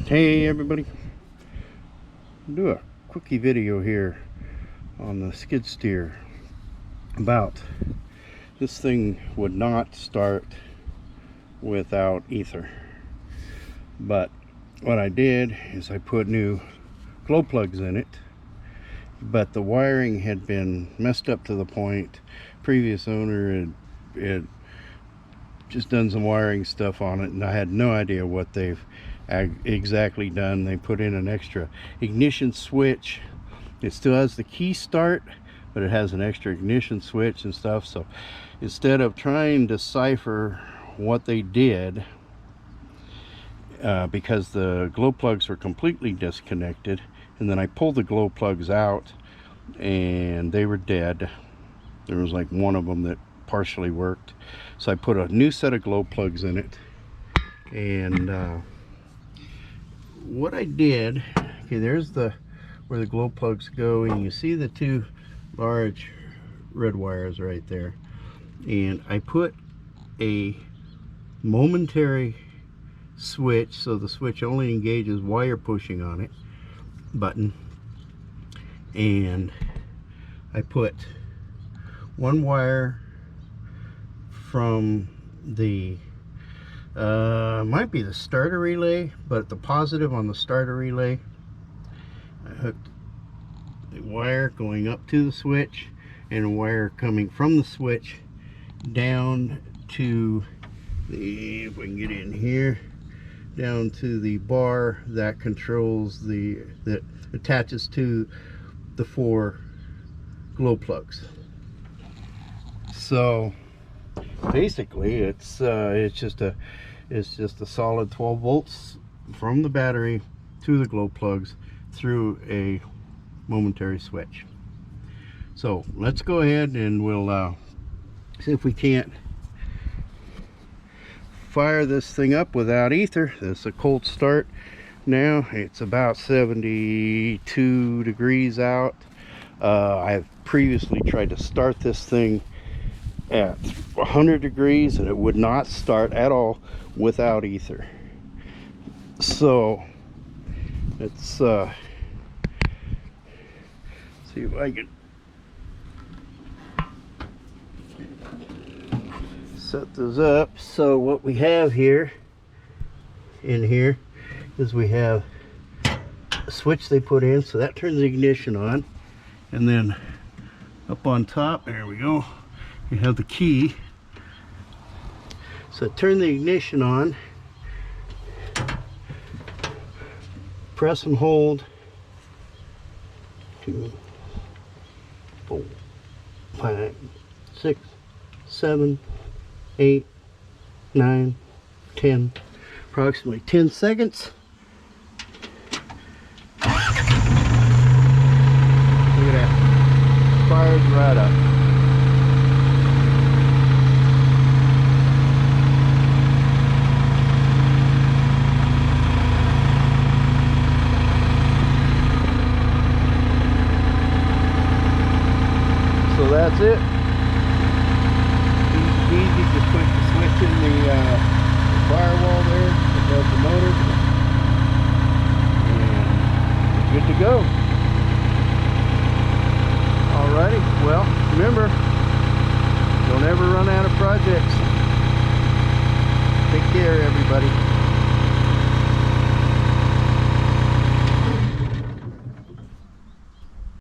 Hey everybody, I'll do a quickie video here on the skid steer. About this thing would not start without ether, but what I did is I put new glow plugs in it, but the wiring had been messed up to the point previous owner had just done some wiring stuff on it, and I had no idea what they've exactly done. They put in an extra ignition switch. It still has the key start, but it has an extra ignition switch and stuff. So instead of trying to decipher what they did, because the glow plugs were completely disconnected, and then I pulled the glow plugs out and they were dead. There was like one of them that partially worked, so I put a new set of glow plugs in it. And what I did, okay, there's where the glow plugs go, and you see the two large red wires right there, and I put a momentary switch, so the switch only engages wire pushing on it button, and I put one wire from the might be the starter relay, but the positive on the starter relay, I hooked the wire going up to the switch and a wire coming from the switch down to the, if we can get in here, down to the bar that controls that attaches to the 4 glow plugs. So basically it's just a solid 12 volts from the battery to the glow plugs through a momentary switch. So let's go ahead and we'll see if we can't fire this thing up without ether. This is a cold start now. It's about 72 degrees out. I've previously tried to start this thing at 100 degrees and it would not start at all without ether. So let's see if I can set this up. So what we have here in here is we have a switch they put in, so that turns the ignition on, and then up on top, there we go, you have the key. So turn the ignition on, press and hold 2, 4, 5, 6, 7, 8, 9, 10, approximately 10 seconds. Look at that, fires right up. So that's it. Easy, just push the switch in the firewall there above the motor, and you're good to go. Alrighty, well, remember, don't ever run out of projects. Take care, everybody.